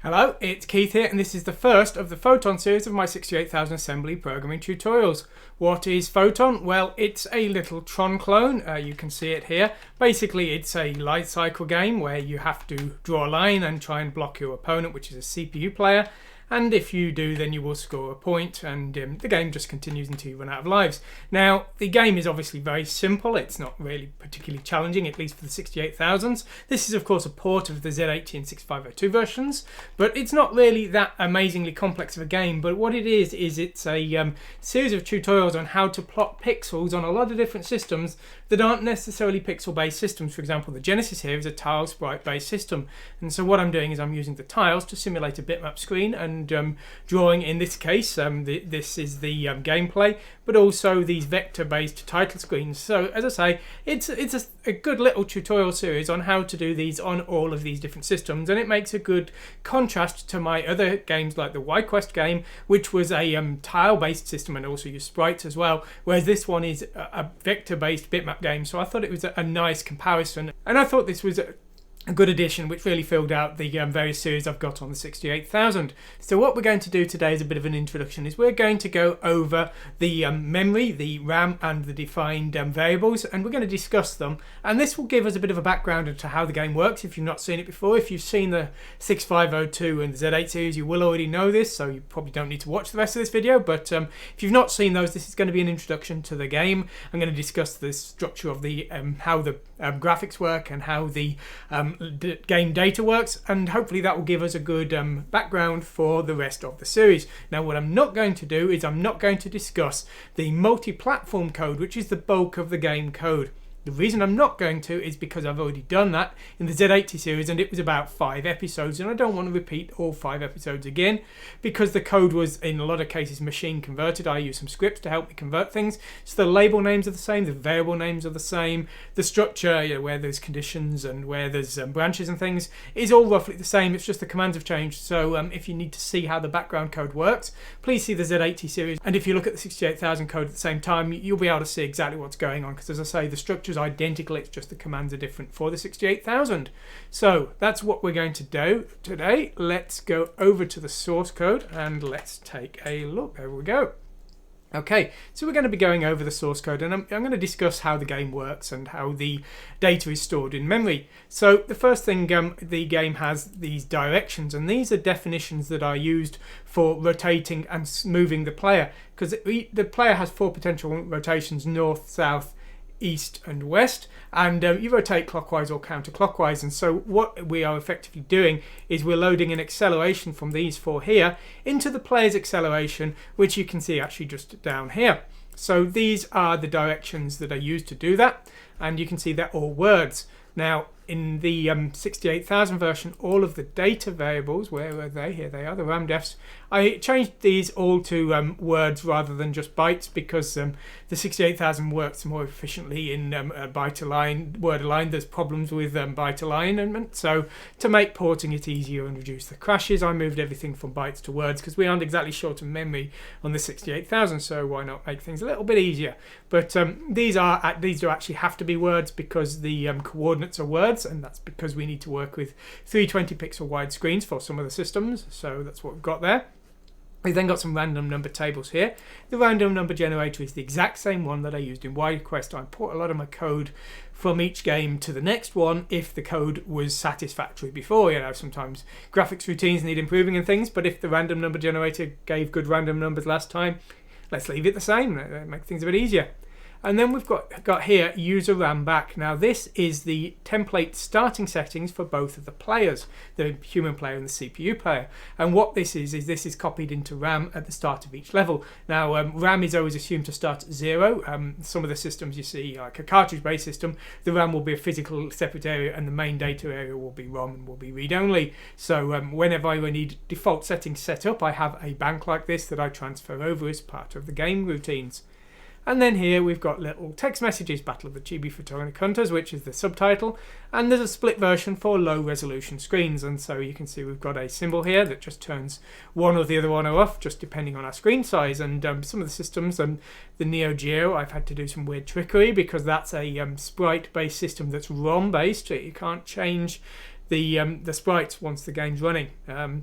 Hello, it's Keith here, and this is the first of the Photon series of my 68,000 assembly programming tutorials. What is Photon? Well, it's a little Tron clone. You can see it here. Basically, it's a light cycle game where you have to draw a line and try and block your opponent, which is a CPU player. And if you do, then you will score a point, and the game just continues until you run out of lives. Now, the game is obviously very simple. It's not really particularly challenging, at least for the 68,000s. This is, of course, a port of the Z80 and 6502 versions, but it's not really that amazingly complex of a game. But what it is it's a series of tutorials on how to plot pixels on a lot of different systems that aren't necessarily pixel-based systems. For example, the Genesis here is a tile sprite-based system. And so what I'm doing is I'm using the tiles to simulate a bitmap screen and drawing, in this case, this is the gameplay, but also these vector-based title screens. So as I say, it's a good little tutorial series on how to do these on all of these different systems, and it makes a good contrast to my other games like the YQuest game, which was a tile-based system and also used sprites as well, whereas this one is a vector-based bitmap game. So I thought it was a nice comparison, and I thought this was a good addition which really filled out the various series I've got on the 68,000. So what we're going to do today is a bit of an introduction. We're going to go over the memory, the RAM and the defined variables, and we're going to discuss them, and this will give us a bit of a background into how the game works if you've not seen it before. If you've seen the 6502 and the Z8 series, you will already know this, so you probably don't need to watch the rest of this video, but if you've not seen those, this is going to be an introduction to the game. I'm going to discuss the structure of the how the graphics work and how the game data works, and hopefully that will give us a good background for the rest of the series. Now, what I'm not going to do is I'm not going to discuss the multi-platform code, which is the bulk of the game code. The reason I'm not going to is because I've already done that in the Z80 series, and it was about 5 episodes, and I don't want to repeat all 5 episodes again because the code was in a lot of cases machine converted. I used some scripts to help me convert things, so the label names are the same, the variable names are the same, the structure, where there's conditions and where there's branches and things, is all roughly the same. It's just the commands have changed. So if you need to see how the background code works, please see the Z80 series, and if you look at the 68,000 code at the same time, you'll be able to see exactly what's going on, because as I say, the structure's identical, it's just the commands are different for the 68,000. So that's what we're going to do today. Let's go over to the source code and let's take a look. There we go. Okay, so we're going to be going over the source code, and I'm going to discuss how the game works and how the data is stored in memory. So the first thing, the game has these directions, and these are definitions that are used for rotating and moving the player, because the player has 4 potential rotations: north, south, east and west, and you rotate clockwise or counterclockwise. And so what we are effectively doing is we're loading an acceleration from these 4 here into the player's acceleration, which you can see actually just down here. So these are the directions that are used to do that, and you can see they're all words. Now in the 68,000 version, all of the data variables, where are they? Here they are, the RAM defs. I changed these all to words rather than just bytes, because the 68,000 works more efficiently in byte align, word align. There's problems with byte alignment, so to make porting it easier and reduce the crashes, I moved everything from bytes to words, because we aren't exactly short of memory on the 68,000, so why not make things a little bit easier? But these do actually have to be words, because the coordinates are words, and that's because we need to work with 320 pixel wide screens for some of the systems, so that's what we've got there. We've then got some random number tables here. The random number generator is the exact same one that I used in YQuest. I import a lot of my code from each game to the next one if the code was satisfactory before. Sometimes graphics routines need improving and things, but if the random number generator gave good random numbers last time, let's leave it the same. Make things a bit easier. And then we've got here user RAM back. Now this is the template starting settings for both of the players, the human player and the CPU player. And what this is this is copied into RAM at the start of each level. Now RAM is always assumed to start at 0. Some of the systems you see, like a cartridge-based system, the RAM will be a physical separate area, and the main data area will be ROM and will be read-only. So whenever I need default settings set up, I have a bank like this that I transfer over as part of the game routines. And then here we've got little text messages, Battle of the Chibi Photonic Hunters, which is the subtitle, and there's a split version for low resolution screens. And so you can see we've got a symbol here that just turns one or the other one off, just depending on our screen size. And some of the systems, the Neo Geo, I've had to do some weird trickery, because that's a sprite based system that's ROM based, so you can't change the sprites once the game's running.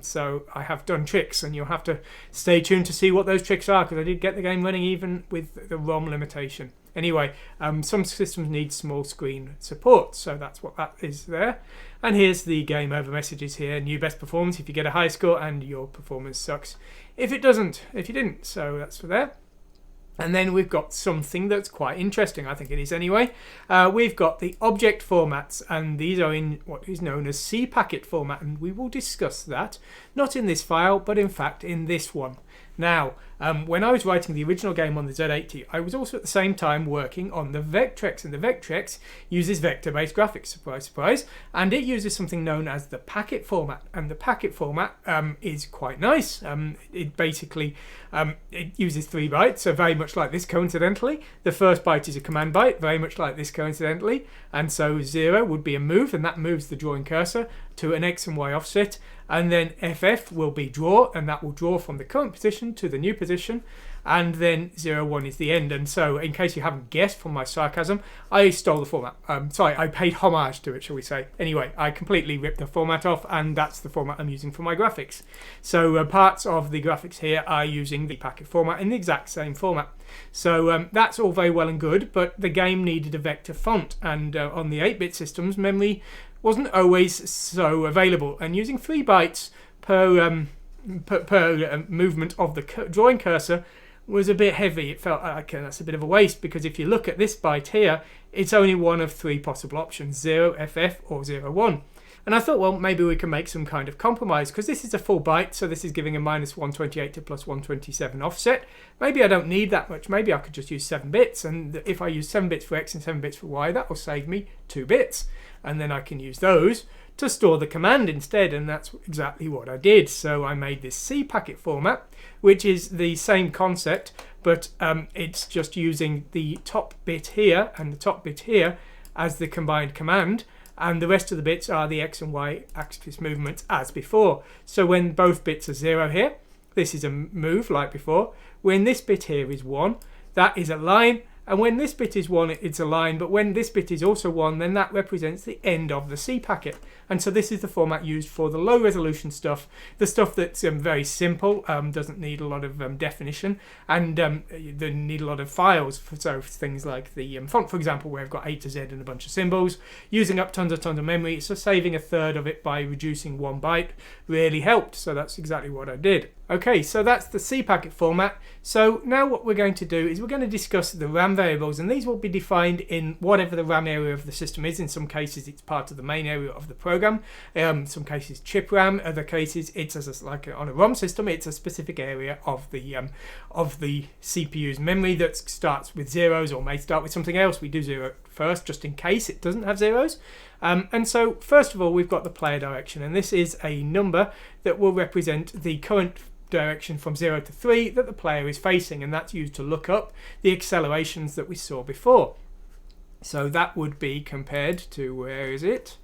So I have done tricks, and you'll have to stay tuned to see what those tricks are, because I did get the game running even with the ROM limitation. Anyway, some systems need small screen support, so that's what that is there. And here's the game over messages here. New best performance if you get a high score, and your performance sucks if it doesn't, if you didn't. So that's for there. And then we've got something that's quite interesting, I think it is anyway. We've got the object formats, and these are in what is known as C packet format, and we will discuss that, not in this file, but in fact in this one. Now, when I was writing the original game on the Z80, I was also at the same time working on the Vectrex, and the Vectrex uses vector-based graphics, surprise, surprise, and it uses something known as the packet format, and the packet format is quite nice. It basically it uses 3 bytes, so very much like this coincidentally. The first byte is a command byte, very much like this coincidentally, and so 0 would be a move, and that moves the drawing cursor to an X and Y offset, and then FF will be draw, and that will draw from the current position to the new position, and then 0, 1 is the end. And so, in case you haven't guessed from my sarcasm, I stole the format. Sorry, I paid homage to it, shall we say. Anyway, I completely ripped the format off, and that's the format I'm using for my graphics. So parts of the graphics here are using the packet format in the exact same format. So that's all very well and good, but the game needed a vector font, and on the 8-bit systems, memory wasn't always so available, and using 3 bytes per movement of the drawing cursor was a bit heavy. It felt like that's a bit of a waste, because if you look at this byte here, it's only one of 3 possible options, 0, FF or 0, 1. And I thought, well, maybe we can make some kind of compromise, because this is a full byte, so this is giving a -128 to +127 offset. Maybe I don't need that much. Maybe I could just use 7 bits, and if I use 7 bits for X and 7 bits for Y, that will save me 2 bits. And then I can use those to store the command instead, and that's exactly what I did. So I made this C packet format, which is the same concept, but it's just using the top bit here and the top bit here as the combined command, and the rest of the bits are the X and Y axis movements as before. So when both bits are 0 here, this is a move like before. When this bit here is 1, that is a line. And when this bit is 1, it's a line, but when this bit is also 1, then that represents the end of the C packet. And so this is the format used for the low resolution stuff, the stuff that's very simple, doesn't need a lot of definition, and they need a lot of files, so things like the font, for example, where I've got A to Z and a bunch of symbols, using up tons of memory, so saving a third of it by reducing 1 byte really helped, so that's exactly what I did. Okay, so that's the C packet format. So now what we're going to do is we're going to discuss the RAM variables, and these will be defined in whatever the RAM area of the system is. In some cases it's part of the main area of the program, some cases chip RAM, other cases it's on a ROM system, it's a specific area of the CPU's memory that starts with zeros or may start with something else. We do 0 first just in case it doesn't have zeros. And so first of all we've got the player direction, and this is a number that will represent the current direction from 0 to 3 that the player is facing, and that's used to look up the accelerations that we saw before. So that would be compared to, where is it?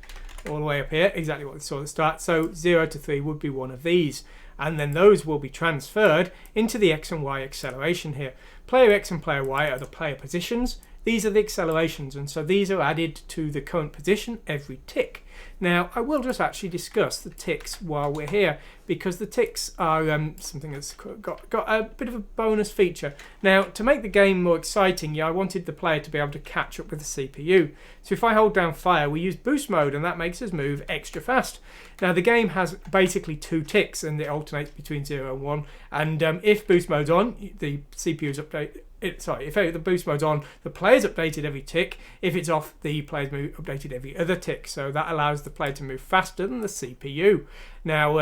All the way up here, exactly what we saw at the start. So 0 to 3 would be one of these, and then those will be transferred into the X and Y acceleration here. Player X and player Y are the player positions. These are the accelerations, and so these are added to the current position every tick. Now, I will just actually discuss the ticks while we're here, because the ticks are something that's got a bit of a bonus feature. Now, to make the game more exciting, I wanted the player to be able to catch up with the CPU. So if I hold down fire, we use boost mode, and that makes us move extra fast. Now, the game has basically 2 ticks, and it alternates between 0 and 1. And if boost mode's on, the CPU's update. If the boost mode's on, the player's updated every tick. If it's off, the player's updated every other tick. So that allows the player to move faster than the CPU. Now,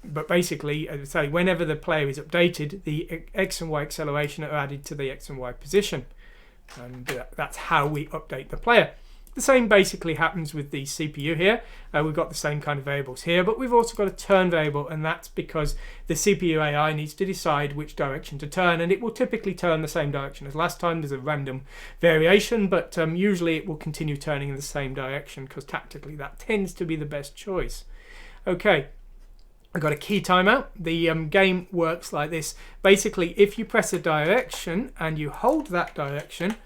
but basically, as I say, whenever the player is updated, the X and Y acceleration are added to the X and Y position. And that's how we update the player. The same basically happens with the CPU here. We've got the same kind of variables here, but we've also got a turn variable, and that's because the CPU AI needs to decide which direction to turn, and it will typically turn the same direction as last time. There's a random variation, but usually it will continue turning in the same direction, because tactically that tends to be the best choice. Okay. I've got a key timeout. The game works like this. Basically, if you press a direction and you hold that direction,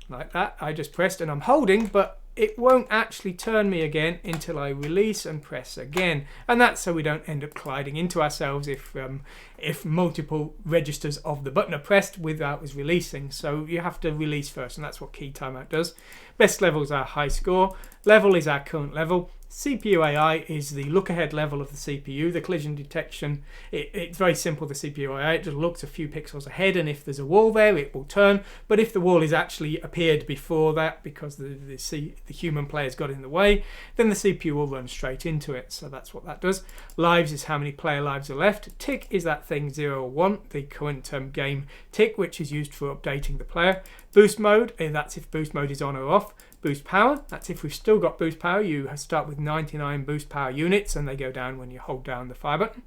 like that, I just pressed and I'm holding, but it won't actually turn me again until I release and press again, and that's so we don't end up colliding into ourselves if multiple registers of the button are pressed without us releasing. So you have to release first, and that's what key timeout does. Best level is our high score, level is our current level, CPU AI is the look ahead level of the CPU. The collision detection, it's very simple. The CPU AI, it just looks a few pixels ahead, and if there's a wall there it will turn, but if the wall is actually appeared before that because the human players got in the way, then the CPU will run straight into it. So that's what that does. Lives is how many player lives are left. Tick is that thing 0 or 1, the current game tick, which is used for updating the player. Boost mode, that's if boost mode is on or off. Boost power, that's if we've still got boost power. You start with 99 boost power units and they go down when you hold down the fire button.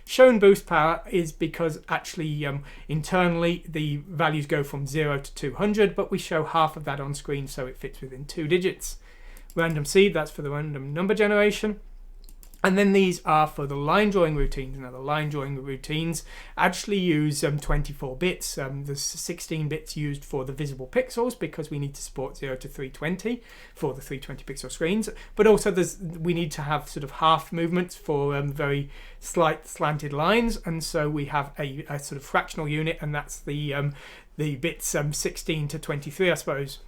Shown boost power is because actually internally the values go from 0 to 200, but we show half of that on screen so it fits within 2 digits. Random seed, that's for the random number generation. And then these are for the line drawing routines. Now the line drawing routines actually use 24 bits. There's 16 bits used for the visible pixels because we need to support 0 to 320 for the 320 pixel screens. But also we need to have sort of half movements for very slight slanted lines. And so we have a sort of fractional unit, and that's the bits 16 to 23, I suppose.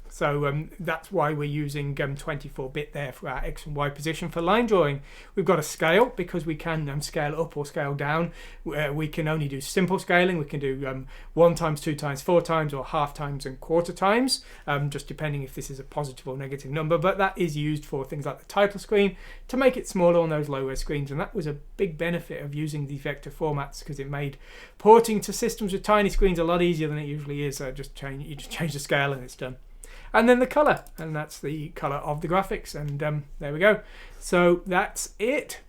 So that's why we're using 24-bit there for our X and Y position for line drawing. We've got a scale because we can scale up or scale down. We can only do simple scaling. We can do 1 times, 2 times, 4 times, or half times and quarter times, just depending if this is a positive or negative number. But that is used for things like the title screen to make it smaller on those lower screens. And that was a big benefit of using these vector formats because it made porting to systems with tiny screens a lot easier than it usually is. So you just change the scale and it's done. And then the color, and that's the color of the graphics, and there we go. So that's it.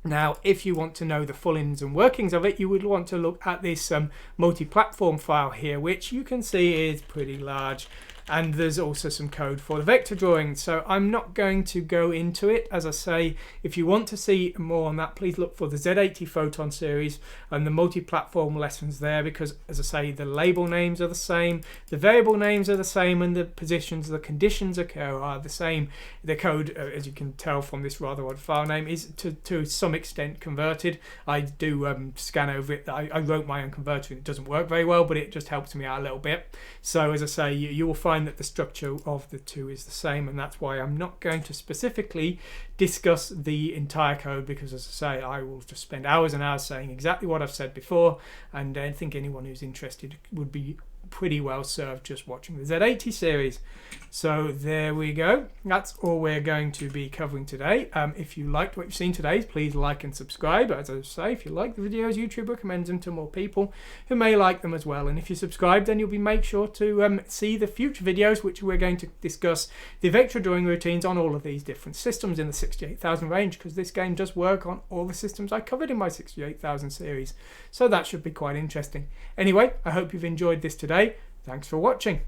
Now, if you want to know the full ins and workings of it, you would want to look at this multi-platform file here, which you can see is pretty large. And there's also some code for the vector drawing. So I'm not going to go into it. As I say, if you want to see more on that, please look for the Z80 Photon series and the multi-platform lessons there, because as I say, the label names are the same, the variable names are the same, and the positions, the conditions occur are the same. The code, as you can tell from this rather odd file name, is to some extent converted. I do scan over it. I wrote my own converter and it doesn't work very well, but it just helps me out a little bit. So as I say, you will find that the structure of the two is the same, and that's why I'm not going to specifically discuss the entire code, because as I say, I will just spend hours and hours saying exactly what I've said before, and I think anyone who's interested would be pretty well served just watching the Z80 series. So there we go. That's all we're going to be covering today. If you liked what you've seen today, please like and subscribe. As I say, if you like the videos, YouTube recommends them to more people who may like them as well. And if you subscribe, then you'll be make sure to see the future videos, which we're going to discuss the vector drawing routines on all of these different systems in the 68,000 range, because this game does work on all the systems I covered in my 68,000 series. So that should be quite interesting. Anyway, I hope you've enjoyed this today. Thanks for watching.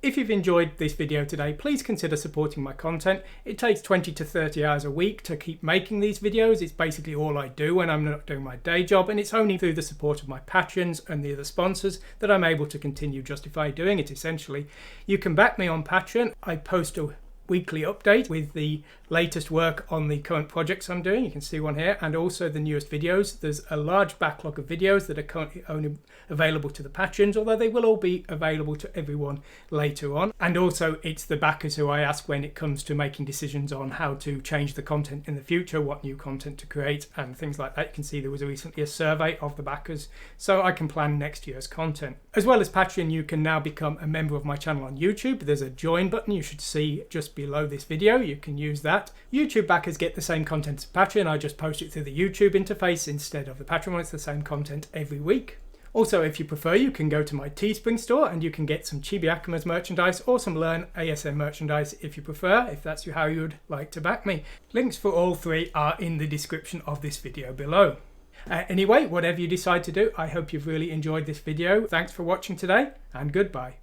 If you've enjoyed this video today, please consider supporting my content. It takes 20 to 30 hours a week to keep making these videos. It's basically all I do when I'm not doing my day job, and it's only through the support of my patrons and the other sponsors that I'm able to continue justify doing it, essentially. You can back me on Patreon. I post a weekly update with the latest work on the current projects I'm doing. You can see one here, and also the newest videos. There's a large backlog of videos that are currently only available to the patrons, although they will all be available to everyone later on. And also it's the backers who I ask when it comes to making decisions on how to change the content in the future, what new content to create and things like that. You can see there was recently a survey of the backers, so I can plan next year's content. As well as Patreon, you can now become a member of my channel on YouTube. There's a join button you should see just below this video. You can use that. YouTube backers get the same content as Patreon. I just post it through the YouTube interface instead of the Patreon one. It's the same content every week. Also, if you prefer, you can go to my Teespring store and you can get some Chibi Akuma's merchandise or some Learn ASM merchandise if you prefer, if that's how you would like to back me. Links for all three are in the description of this video below. Anyway, whatever you decide to do, I hope you've really enjoyed this video. Thanks for watching today, and goodbye.